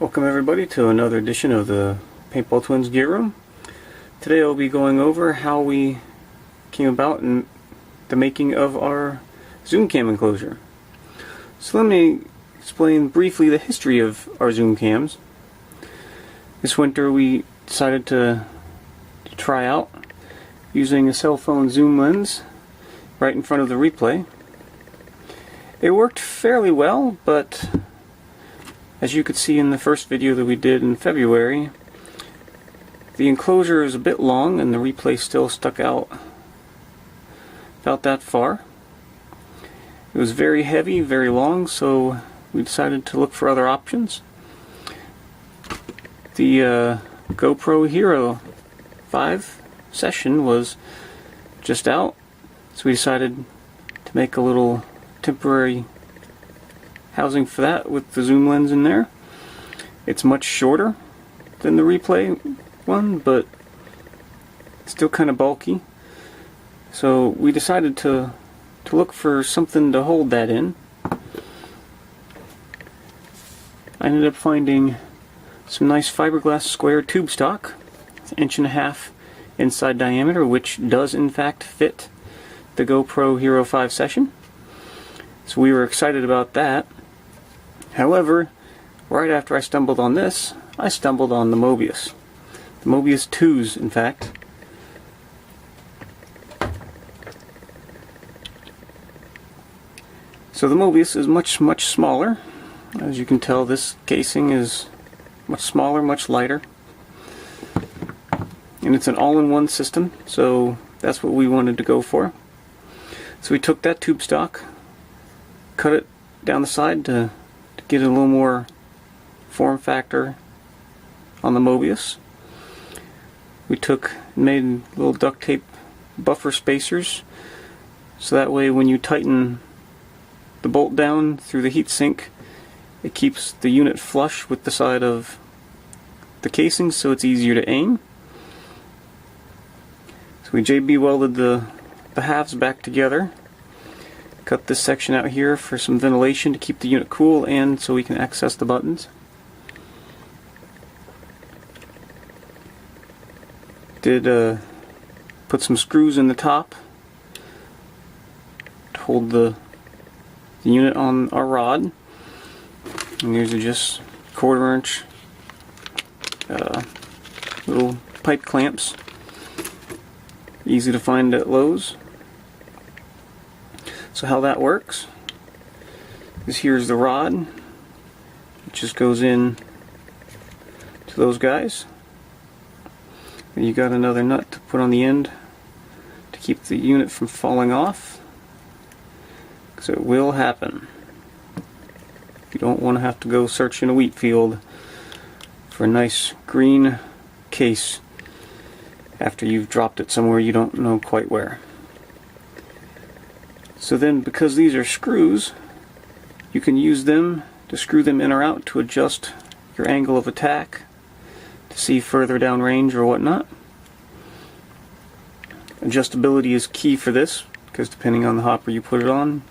Welcome everybody to another edition of the Paintball Twins Gear Room. Today I'll be going over how we came about in the making of our zoom cam enclosure. So let me explain briefly the history of our zoom cams. This winter we decided to try out using a cell phone zoom lens right in front of the replay. It worked fairly well, but as you could see in the first video that we did in February, the enclosure is a bit long and the replay still stuck out about that far. It was very heavy, very long, so we decided to look for other options. The GoPro Hero 5 session was just out, so we decided to make a little temporary housing for that with the zoom lens in there. It's much shorter than the replay one, but still kind of bulky. So we decided to look for something to hold that in. I ended up finding some nice fiberglass square tube stock. It's 1.5 inch inside diameter, which does in fact fit the GoPro Hero 5 session. So we were excited about that. However, right after I stumbled on this, I stumbled on the Mobius. The Mobius 2s, in fact. So the Mobius is much smaller. As you can tell, this casing is much smaller, much lighter. And it's an all-in-one system, so that's what we wanted to go for. So we took that tube stock, cut it down the side to get a little more form factor on the Mobius. We made little duct tape buffer spacers, so that way when you tighten the bolt down through the heatsink, it keeps the unit flush with the side of the casing, so it's easier to aim. So we JB welded the halves back together. Cut this section out here for some ventilation to keep the unit cool and so we can access the buttons. Did put some screws in the top to hold the unit on our rod. And these are just 1/4 inch little pipe clamps. Easy to find at Lowe's. So how that works is here's the rod. It just goes in to those guys. And you got another nut to put on the end to keep the unit from falling off, because it will happen. You don't want to have to go search in a wheat field for a nice green case after you've dropped it somewhere you don't know quite where. So then, because these are screws, you can use them to screw them in or out to adjust your angle of attack to see further down range or whatnot. Adjustability is key for this, because depending on the hopper you put it on,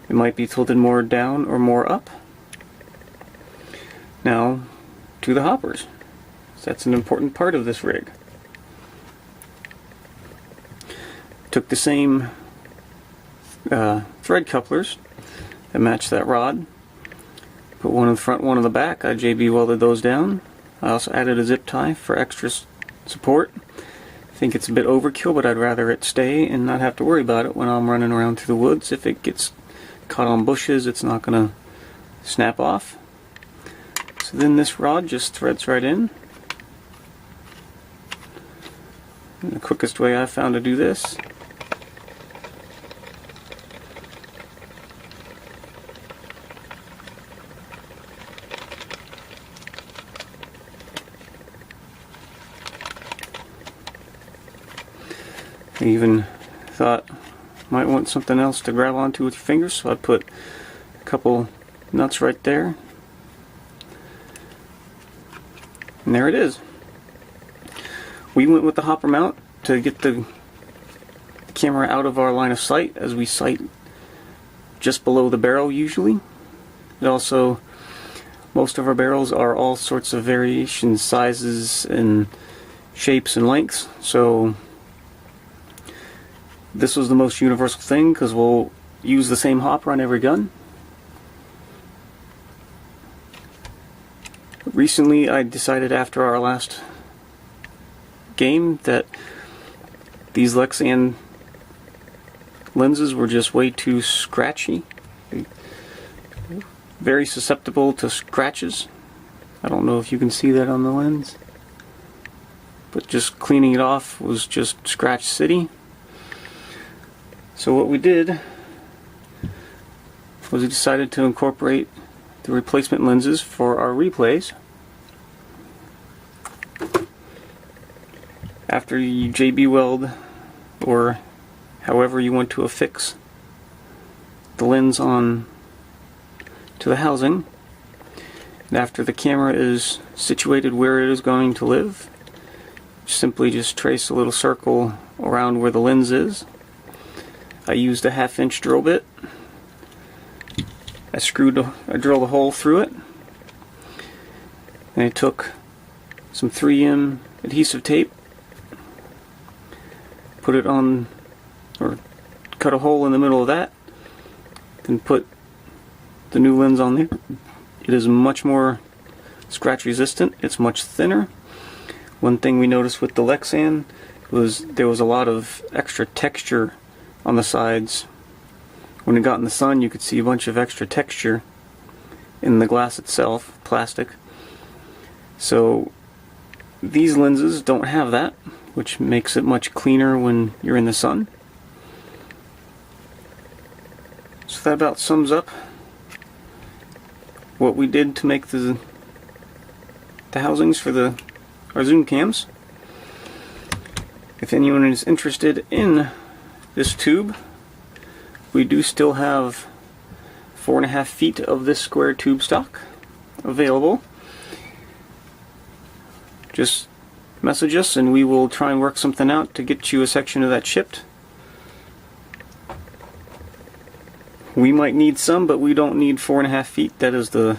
it might be tilted more down or more up. Now, to the hoppers. So that's an important part of this rig. Took the same thread couplers that match that rod. Put one in the front, one in the back. I JB welded those down. I also added a zip tie for extra support. I think it's a bit overkill, but I'd rather it stay and not have to worry about it when I'm running around through the woods. If it gets caught on bushes, it's not going to snap off. So then this rod just threads right in. And the quickest way I found to do this I even thought might want something else to grab onto with your fingers, so I put a couple nuts right there. And there it is. We went with the hopper mount to get the camera out of our line of sight, as we sight just below the barrel usually. It also Most of our barrels are all sorts of variations, sizes, and shapes and lengths, so this was the most universal thing because we'll use the same hopper on every gun. Recently I decided after our last game that these Lexan lenses were just way too scratchy. Very susceptible to scratches. I don't know if you can see that on the lens, but just cleaning it off was just scratch city. So what we did was we decided to incorporate the replacement lenses for our replays. After you JB weld, or however you want to affix the lens on to the housing, and after the camera is situated where it is going to live, simply just trace a little circle around where the lens is. I used a 1/2 inch drill bit. I drilled a hole through it, and I took some 3M adhesive tape, put it on, or cut a hole in the middle of that, then put the new lens on there. It is much more scratch resistant, it's much thinner. One thing we noticed with the Lexan was there was a lot of extra texture on the sides. When it got in the sun, you could see a bunch of extra texture in the glass itself, plastic. So these lenses don't have that, which makes it much cleaner when you're in the sun. So that about sums up what we did to make the housings for our zoom cams. If anyone is interested in this tube, we do still have 4.5 feet of this square tube stock available. Just message us and we will try and work something out to get you a section of that shipped. We might need some, but we don't need 4.5 feet. That is the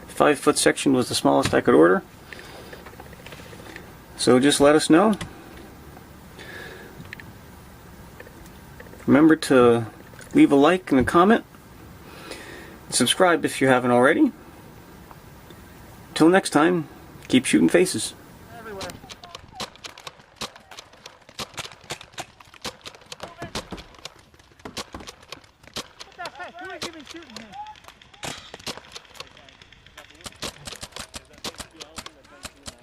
5-foot section was the smallest I could order. So just let us know. Remember to leave a like and a comment. Subscribe if you haven't already. Until next time, keep shooting faces. Everywhere. What the heck? Who is even shooting me?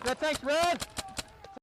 Yeah, thanks, Red.